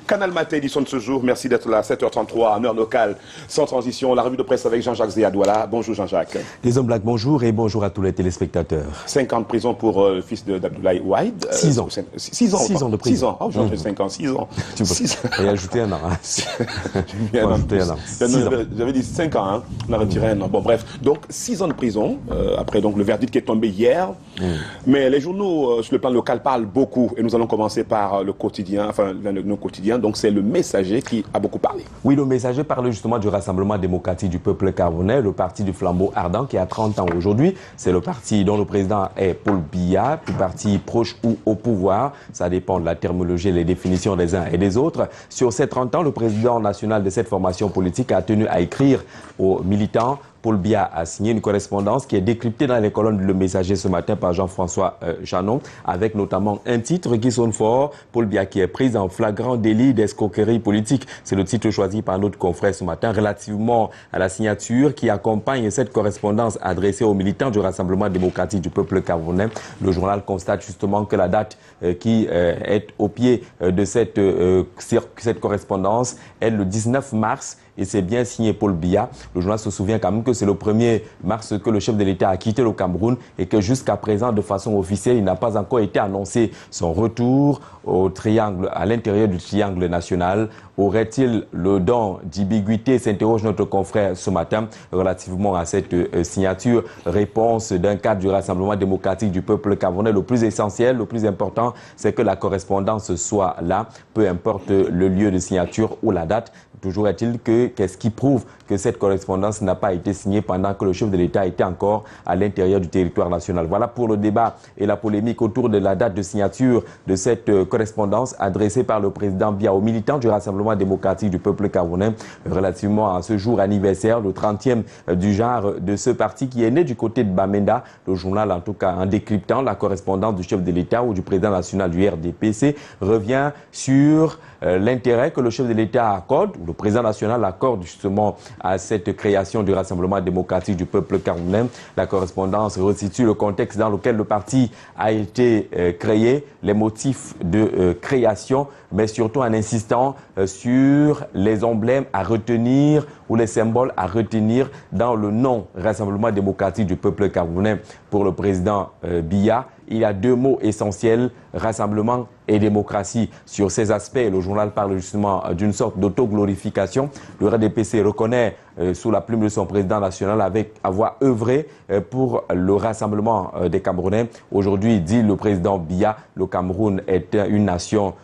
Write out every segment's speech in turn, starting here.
Canal Matin, édition de ce jour. Merci d'être là, 7h33, en heure locale, sans transition. La revue de presse avec Jean-Jacques Zéadouala. Bonjour Jean-Jacques. Les hommes black, bonjour et bonjour à tous les téléspectateurs. 5 ans de prison pour le fils d'Abdoulaye Wade. 6 ans. 6 ans. 6 ans de prison. 6 ans. Oh, j'en fais 5 ans, 6 ans. Tu peux y ajouter un an. J'avais dit 5 ans, hein. On a retiré un an. Bon, bref. Donc, 6 ans de prison, après donc, le verdict qui est tombé hier. Mais les journaux sur le plan local parlent beaucoup. Et nous allons commencer par le quotidien, enfin, l'un de nos quotidiens. Donc, c'est le Messager qui a beaucoup parlé. Oui, le Messager parle justement du Rassemblement démocratique du peuple camerounais, le parti du flambeau ardent qui a 30 ans aujourd'hui. C'est le parti dont le président est Paul Biya, du parti proche ou au pouvoir. Ça dépend de la terminologie et les définitions des uns et des autres. Sur ces 30 ans, le président national de cette formation politique a tenu à écrire aux militants. Paul Biya a signé une correspondance qui est décryptée dans les colonnes de Le Messager ce matin par Jean-François Chanon, avec notamment un titre qui sonne fort. Paul Biya qui est pris en flagrant délit d'escroquerie politique. C'est le titre choisi par notre confrère ce matin relativement à la signature qui accompagne cette correspondance adressée aux militants du Rassemblement démocratique du peuple camerounais. Le journal constate justement que la date qui est au pied de cette correspondance est le 19 mars. Et c'est bien signé Paul Biya. Le journal se souvient quand même que c'est le 1er mars que le chef de l'État a quitté le Cameroun et que jusqu'à présent, de façon officielle, il n'a pas encore été annoncé son retour au triangle, à l'intérieur du triangle national. Aurait-il le don d'ambiguïté, s'interroge notre confrère ce matin relativement à cette signature. Réponse d'un cadre du Rassemblement démocratique du peuple camerounais. Le plus essentiel, le plus important, c'est que la correspondance soit là, peu importe le lieu de signature ou la date. Toujours est-il que qu'est-ce qui prouve que cette correspondance n'a pas été signée pendant que le chef de l'État était encore à l'intérieur du territoire national. Voilà pour le débat et la polémique autour de la date de signature de cette correspondance adressée par le président Biya aux militants du Rassemblement démocratique du peuple camerounais relativement à ce jour anniversaire, le 30e du genre de ce parti qui est né du côté de Bamenda. Le journal, en tout cas, en décryptant la correspondance du chef de l'État ou du président national du RDPC, revient sur l'intérêt que le chef de l'État accorde, ou le président national accorde justement à cette création du Rassemblement démocratique du peuple camerounais. La correspondance resitue le contexte dans lequel le parti a été créé, les motifs de création, mais surtout en insistant sur les emblèmes à retenir ou les symboles à retenir dans le nom Rassemblement démocratique du peuple camerounais. Pour le président Biya, il y a 2 mots essentiels, rassemblement et démocratie. Sur ces aspects, le journal parle justement d'une sorte d'autoglorification. Le RDPC reconnaît sous la plume de son président national avoir œuvré pour le rassemblement des Camerounais. Aujourd'hui, dit le président Biya, le Cameroun est une nation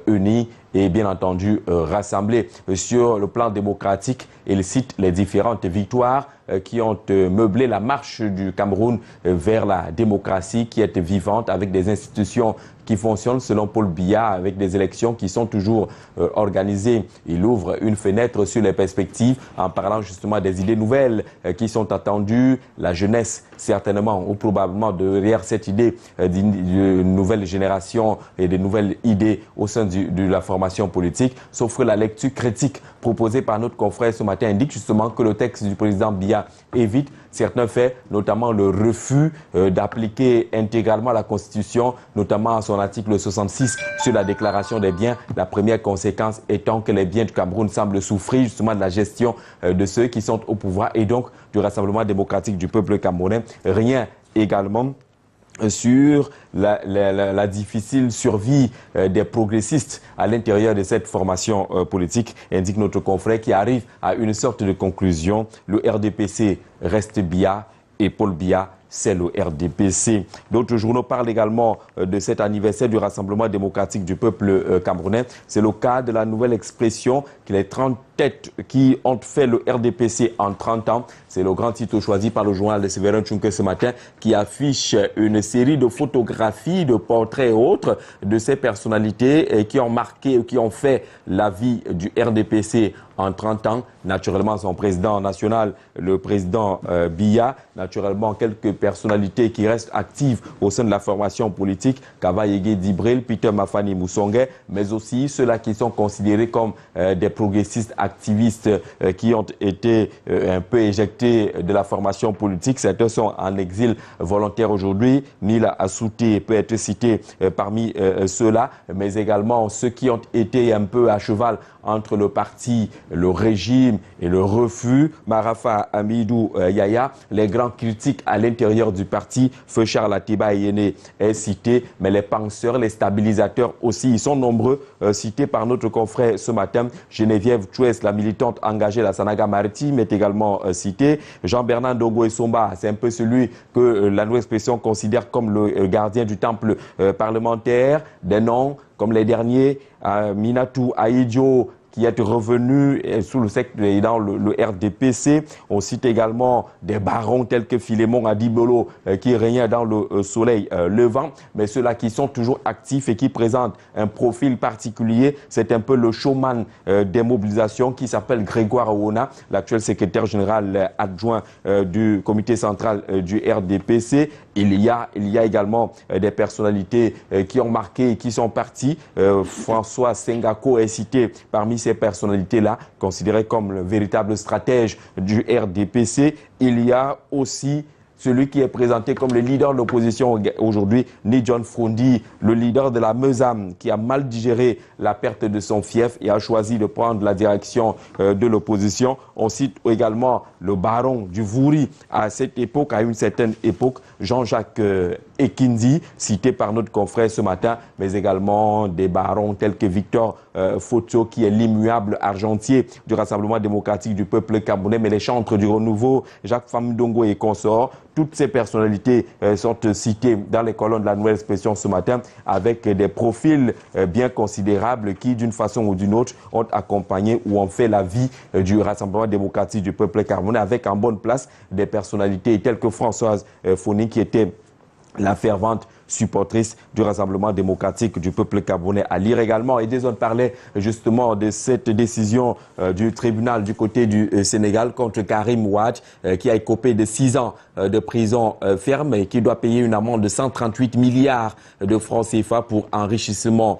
unie et bien entendu rassemblée. Sur le plan démocratique, il cite les différentes victoires qui ont meublé la marche du Cameroun vers la démocratie qui est vivante avec des institutions qui fonctionnent selon Paul Biya avec des élections qui sont toujours organisées. Il ouvre une fenêtre sur les perspectives en parlant justement des idées nouvelles qui sont attendues. La jeunesse, certainement ou probablement derrière cette idée d'une nouvelle génération et de nouvelles idées au sein de la formation politique. Sauf que la lecture critique proposée par notre confrère ce matin indique justement que le texte du président Biya évite certains faits, notamment le refus d'appliquer intégralement la Constitution, notamment à son article 66 sur la déclaration des biens. La première conséquence étant que les biens du Cameroun semblent souffrir justement de la gestion de ceux qui sont au pouvoir et donc du Rassemblement démocratique du peuple camerounais. Rien également sur la difficile survie des progressistes à l'intérieur de cette formation politique, indique notre confrère qui arrive à une sorte de conclusion. Le RDPC reste Biya et Paul Biya, c'est le RDPC. D'autres journaux parlent également de cet anniversaire du Rassemblement démocratique du peuple camerounais. C'est le cas de la nouvelle expression que les 30 têtes qui ont fait le RDPC en 30 ans. C'est le grand titre choisi par le journal de Séverin Tchounkè ce matin qui affiche une série de photographies, de portraits et autres de ces personnalités qui ont marqué, qui ont fait la vie du RDPC en 30 ans. Naturellement, son président national, le président Biya, naturellement quelques personnalités qui restent actives au sein de la formation politique, Kava Yege Dibril, Peter Mafani Moussongue, mais aussi ceux-là qui sont considérés comme des progressistes activistes qui ont été un peu éjectés de la formation politique. Certains sont en exil volontaire aujourd'hui. Nila Assouté peut être cité parmi ceux-là, mais également ceux qui ont été un peu à cheval entre le parti, le régime et le refus. Marafa Amidou Yaya, les grands critiques à l'intérieur du parti, Feu Charles Atiba Yene est cité, mais les penseurs, les stabilisateurs aussi, ils sont nombreux, cités par notre confrère ce matin. Geneviève Chouès, la militante engagée de la Sanaga Maritime, est également citée. Jean-Bernard Dogo Essomba, c'est un peu celui que la nouvelle expression considère comme le gardien du temple parlementaire. Des noms comme les derniers, Minatou Aïdjo, qui est revenu sous le secteur dans le RDPC. On cite également des barons tels que Philémon Adibolo qui régnait dans le soleil levant. Mais ceux-là qui sont toujours actifs et qui présentent un profil particulier, c'est un peu le showman des mobilisations qui s'appelle Grégoire Ouona, l'actuel secrétaire général adjoint du comité central du RDPC. Il y a également des personnalités qui ont marqué et qui sont parties. François Sengako est cité parmi ces personnalités-là, considérées comme le véritable stratège du RDPC. Il y a aussi celui qui est présenté comme le leader de l'opposition aujourd'hui, Ni John Frondi, le leader de la Meusam, qui a mal digéré la perte de son fief et a choisi de prendre la direction de l'opposition. On cite également le baron du Vouri à cette époque, à une certaine époque, Jean-Jacques Ekindi, cité par notre confrère ce matin, mais également des barons tels que Victor Foto, qui est l'immuable argentier du Rassemblement démocratique du peuple camerounais, mais les chantres du renouveau, Jacques Famdongo et consorts. Toutes ces personnalités sont citées dans les colonnes de la nouvelle expression ce matin, avec des profils bien considérables qui, d'une façon ou d'une autre, ont accompagné ou ont fait la vie du Rassemblement démocratique du peuple camerounais, avec en bonne place des personnalités telles que Françoise Foni, qui était la fervente supportrice du Rassemblement démocratique du peuple camerounais. À lire également, et des autres parlaient justement de cette décision du tribunal du côté du Sénégal contre Karim Wade, qui a écopé de 6 ans de prison ferme et qui doit payer une amende de 138 milliards de francs CFA pour enrichissement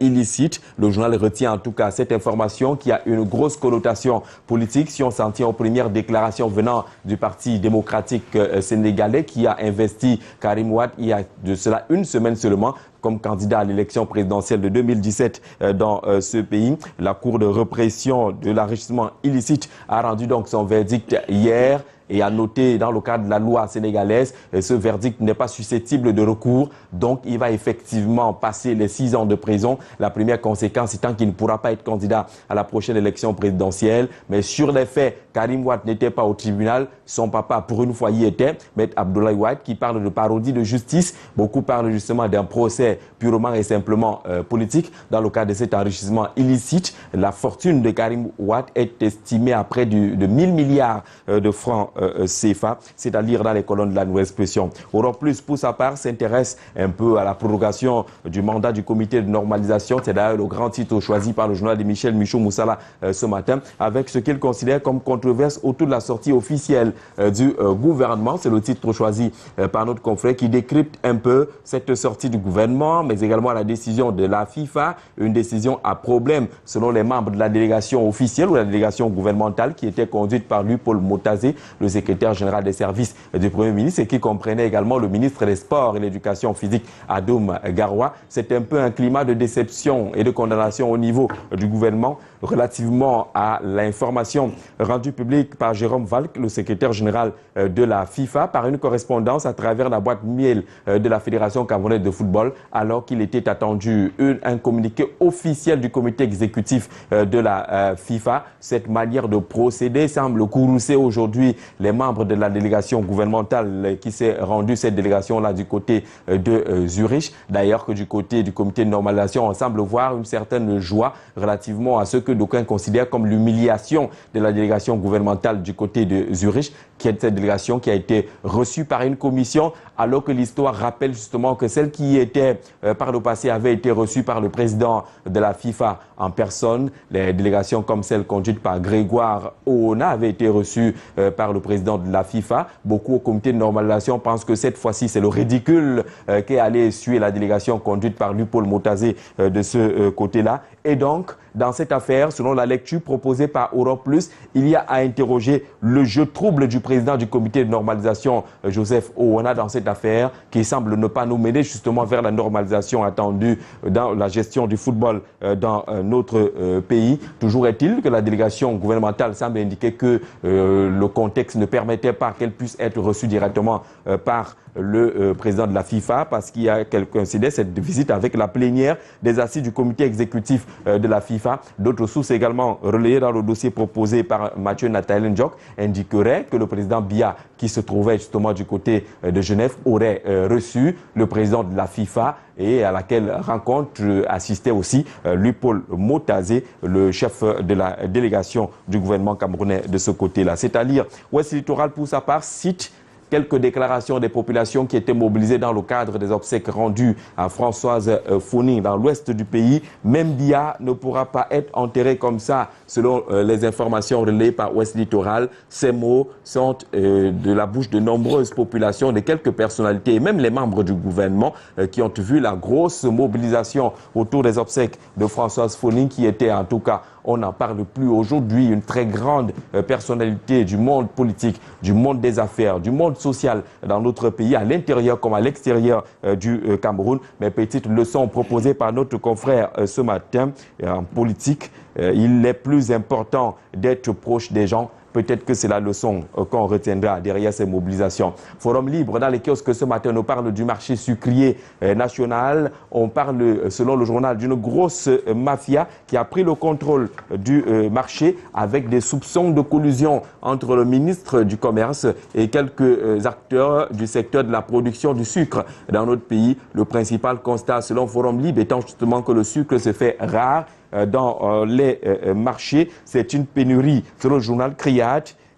illicite. Le journal retient en tout cas cette information qui a une grosse connotation politique, si on s'en tient aux premières déclarations venant du Parti démocratique sénégalais, qui a investi Karim Wade il y a de cela une semaine seulement comme candidat à l'élection présidentielle de 2017 dans ce pays. La Cour de répression de l'enrichissement illicite a rendu donc son verdict hier. Et à noter dans le cadre de la loi sénégalaise, ce verdict n'est pas susceptible de recours. Donc, il va effectivement passer les 6 ans de prison. La première conséquence étant qu'il ne pourra pas être candidat à la prochaine élection présidentielle. Mais sur les faits, Karim Wade n'était pas au tribunal. Son papa, pour une fois, y était. Maître Abdoulaye Wade, qui parle de parodie de justice. Beaucoup parlent justement d'un procès purement et simplement politique. Dans le cadre de cet enrichissement illicite, la fortune de Karim Wade est estimée à près de 1000 milliards de francs CFA, c'est à lire dans les colonnes de la nouvelle expression. Europe Plus, pour sa part, s'intéresse un peu à la prorogation du mandat du comité de normalisation. C'est d'ailleurs le grand titre choisi par le journal de Michel Michaud Moussala ce matin, avec ce qu'il considère comme controverse autour de la sortie officielle du gouvernement. C'est le titre choisi par notre confrère qui décrypte un peu cette sortie du gouvernement, mais également la décision de la FIFA, une décision à problème selon les membres de la délégation officielle ou la délégation gouvernementale qui était conduite par lui, Paul Motazé, le secrétaire général des services du Premier ministre, et qui comprenait également le ministre des Sports et l'Éducation physique, Adoum Garoua. C'est un peu un climat de déception et de condamnation au niveau du gouvernement relativement à l'information rendue publique par Jérôme Valk, le secrétaire général de la FIFA, par une correspondance à travers la boîte mail de la Fédération camerounaise de football, alors qu'il était attendu un communiqué officiel du comité exécutif de la FIFA. Cette manière de procéder semble courroucer aujourd'hui les membres de la délégation gouvernementale qui s'est rendue, cette délégation-là, du côté de Zurich. D'ailleurs, que du côté du comité de normalisation, on semble voir une certaine joie relativement à ce que d'aucuns considèrent comme l'humiliation de la délégation gouvernementale du côté de Zurich, qui est cette délégation qui a été reçue par une commission, alors que l'histoire rappelle justement que celle qui était par le passé avait été reçue par le président de la FIFA en personne. Les délégations comme celle conduite par Grégoire Oona avaient été reçues par le président de la FIFA. Beaucoup au comité de normalisation pensent que cette fois-ci, c'est le ridicule qui est allé essuyer la délégation conduite par Lupaul Motazé de ce côté-là. Et donc, dans cette affaire, selon la lecture proposée par Europe Plus, il y a à interroger le jeu trouble du président du comité de normalisation, Joseph Oona, dans cette affaire, qui semble ne pas nous mener justement vers la normalisation attendue dans la gestion du football dans notre pays. Toujours est-il que la délégation gouvernementale semble indiquer que le contexte ne permettait pas qu'elle puisse être reçue directement par le président de la FIFA, parce qu'il y a coïncidé cette visite avec la plénière des assises du comité exécutif de la FIFA. D'autres sources également relayées dans le dossier proposé par Mathieu Nathalie Ndjok indiqueraient que le président Biya, qui se trouvait justement du côté de Genève, aurait reçu le président de la FIFA, et à laquelle rencontre assistait aussi Lupaul Motazé, le chef de la délégation du gouvernement camerounais de ce côté-là. C'est à dire, Ouest Littoral pour sa part cite quelques déclarations des populations qui étaient mobilisées dans le cadre des obsèques rendues à Françoise Foning dans l'ouest du pays. Même Biya ne pourra pas être enterré comme ça, selon les informations relayées par Ouest Littoral. Ces mots sont de la bouche de nombreuses populations, de quelques personnalités et même les membres du gouvernement qui ont vu la grosse mobilisation autour des obsèques de Françoise Foning, qui était en tout cas, on n'en parle plus aujourd'hui, une très grande personnalité du monde politique, du monde des affaires, du monde social dans notre pays, à l'intérieur comme à l'extérieur du Cameroun. Mais petite leçon proposée par notre confrère ce matin en politique, il est plus important d'être proche des gens. Peut-être que c'est la leçon qu'on retiendra derrière ces mobilisations. Forum libre dans les kiosques ce matin, on parle du marché sucrier national. On parle, selon le journal, d'une grosse mafia qui a pris le contrôle du marché avec des soupçons de collusion entre le ministre du Commerce et quelques acteurs du secteur de la production du sucre dans notre pays. Le principal constat, selon Forum libre, étant justement que le sucre se fait rare dans les marchés. C'est une pénurie, selon le journal Criat,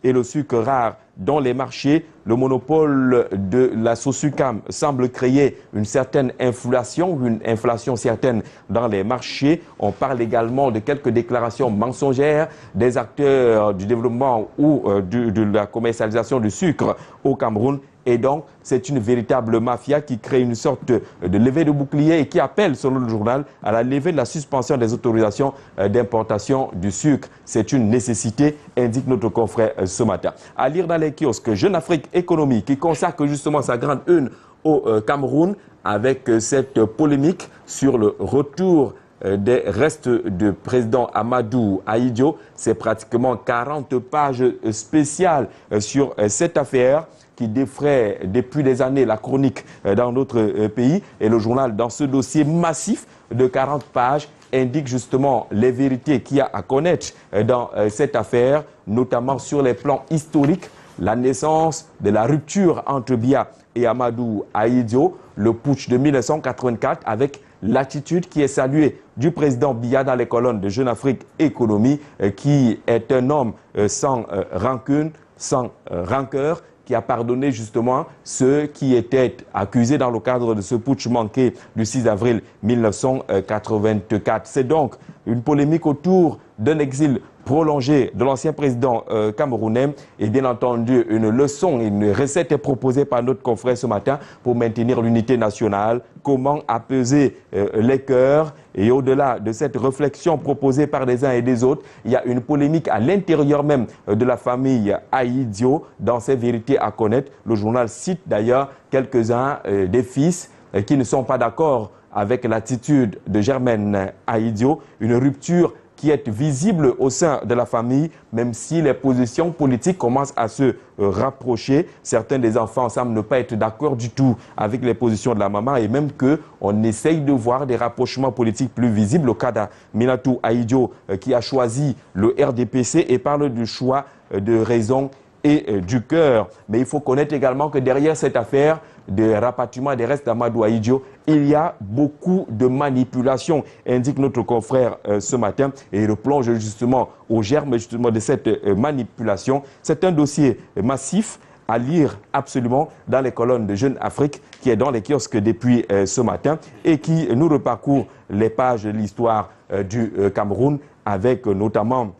et le sucre rare dans les marchés. Le monopole de la Sosucam semble créer une certaine inflation, une inflation certaine dans les marchés. On parle également de quelques déclarations mensongères des acteurs du développement ou de la commercialisation du sucre au Cameroun. Et donc, c'est une véritable mafia qui crée une sorte de levée de bouclier et qui appelle, selon le journal, à la levée de la suspension des autorisations d'importation du sucre. C'est une nécessité, indique notre confrère ce matin. À lire dans les kiosques, Jeune Afrique Économie, qui consacre justement sa grande une au Cameroun avec cette polémique sur le retour des restes du président Amadou Ahidjo. C'est pratiquement 40 pages spéciales sur cette affaire qui défraie depuis des années la chronique dans notre pays. Et le journal, dans ce dossier massif de 40 pages, indique justement les vérités qu'il y a à connaître dans cette affaire, notamment sur les plans historiques, la naissance de la rupture entre Biya et Amadou Ahidjo, le putsch de 1984 avec l'attitude qui est saluée du président Biya dans les colonnes de Jeune Afrique Économie, qui est un homme sans rancune, sans rancœur, qui a pardonné justement ceux qui étaient accusés dans le cadre de ce putsch manqué du 6 avril 1984. C'est donc une polémique autour d'un exil prolongé de l'ancien président camerounais et bien entendu une leçon, une recette est proposée par notre confrère ce matin pour maintenir l'unité nationale, comment apaiser les cœurs. Et au-delà de cette réflexion proposée par les uns et des autres, il y a une polémique à l'intérieur même de la famille Ahidjo dans ses vérités à connaître. Le journal cite d'ailleurs quelques-uns des fils qui ne sont pas d'accord avec l'attitude de Germaine Ahidjo, une rupture qui est visible au sein de la famille, même si les positions politiques commencent à se rapprocher. Certains des enfants semblent ne pas être d'accord du tout avec les positions de la maman et même qu'on essaye de voir des rapprochements politiques plus visibles. Au cas d'Aminatou Ahidjo qui a choisi le RDPC et parle du choix de raisons et du cœur. Mais il faut connaître également que derrière cette affaire de rapatriement des restes d'Amadou Ahidjo, il y a beaucoup de manipulations, indique notre confrère ce matin, et il replonge justement au germe justement de cette manipulation. C'est un dossier massif à lire absolument dans les colonnes de Jeune Afrique, qui est dans les kiosques depuis ce matin et qui nous reparcourt les pages de l'histoire du Cameroun, avec notamment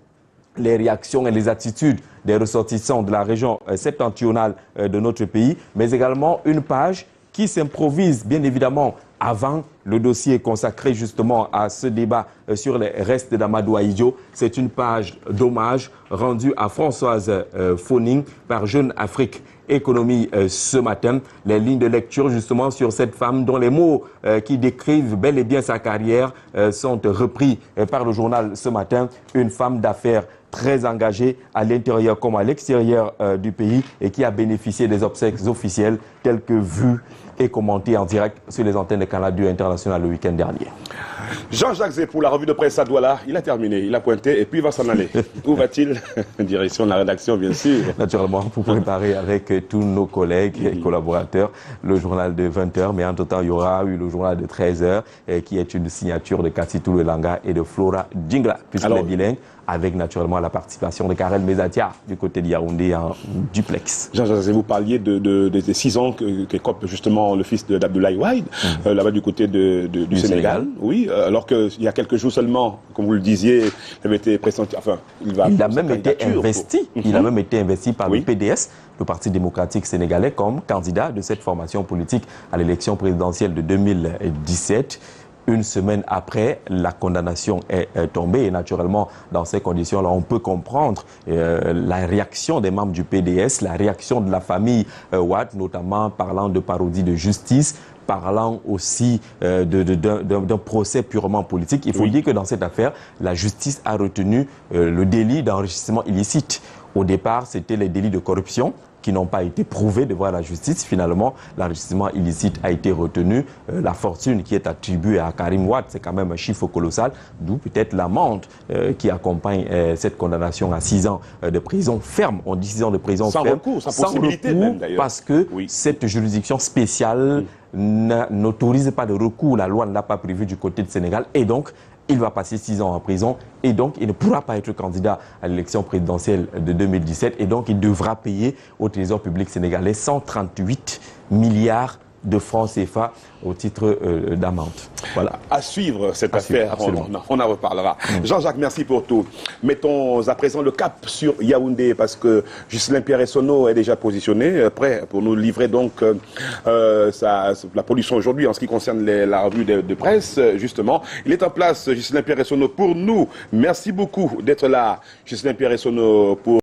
les réactions et les attitudes des ressortissants de la région septentrionale de notre pays, mais également une page qui s'improvise bien évidemment avant le dossier consacré justement à ce débat sur les restes d'Amadou Ahidjo. C'est une page d'hommage rendue à Françoise Foning par Jeune Afrique Économie ce matin. Les lignes de lecture justement sur cette femme dont les mots qui décrivent bel et bien sa carrière sont repris par le journal ce matin. Une femme d'affaires très engagée à l'intérieur comme à l'extérieur du pays et qui a bénéficié des obsèques officielles telles que vues et commentées en direct sur les antennes de Canal 2 International le week-end dernier. Jean-Jacques Zé pour la revue de presse à Douala, il a terminé, il a pointé et puis il va s'en aller. Où va-t-il? Direction de la rédaction, bien sûr. Naturellement, pour préparer avec tous nos collègues et collaborateurs le journal de 20h, mais entre-temps, il y aura eu le journal de 13h qui est une signature de Kassi Toulelanga et de Flora Djingla, puisqu'il est bilingue, avec naturellement la participation de Karel Mezatia du côté de Yaoundé en duplex. Jean-Jacques Zé, vous parliez des 6 ans qu'écope justement le fils d'Abdoulaye Wade, là-bas du côté du Sénégal. Oui, alors qu'il y a quelques jours seulement, comme vous le disiez, il avait été pressenti, enfin, il a même été investi. Il a même été investi par le PDS, le Parti démocratique sénégalais, comme candidat de cette formation politique à l'élection présidentielle de 2017. Une semaine après, la condamnation est tombée et naturellement, dans ces conditions-là, on peut comprendre la réaction des membres du PDS, la réaction de la famille Wade, notamment parlant de parodie de justice, parlant aussi d'un procès purement politique. Il faut dire que dans cette affaire, la justice a retenu le délit d'enrichissement illicite. Au départ, c'était les délits de corruption qui n'ont pas été prouvés devant la justice. Finalement, l'enrichissement illicite a été retenu. La fortune qui est attribuée à Karim Wade, c'est quand même un chiffre colossal, d'où peut-être l'amende qui accompagne cette condamnation à 6 ans de prison ferme. On dit 6 ans de prison sans ferme. Recours, sans possibilité même, d'ailleurs. Parce que cette juridiction spéciale n'autorise pas de recours. La loi ne l'a pas prévu du côté du Sénégal et donc il va passer 6 ans en prison et donc il ne pourra pas être candidat à l'élection présidentielle de 2017 et donc il devra payer au Trésor public sénégalais 138 milliards de francs CFA au titre d'amende. Voilà. À suivre cette affaire, on en reparlera. Jean-Jacques, merci pour tout. Mettons à présent le cap sur Yaoundé parce que Ghislain Pierre-Essonneau est déjà positionné, prêt pour nous livrer donc la pollution aujourd'hui en ce qui concerne la revue de presse. Justement, il est en place, Ghislain Pierre-Essonneau, pour nous. Merci beaucoup d'être là, Ghislain Pierre-Essonneau, pour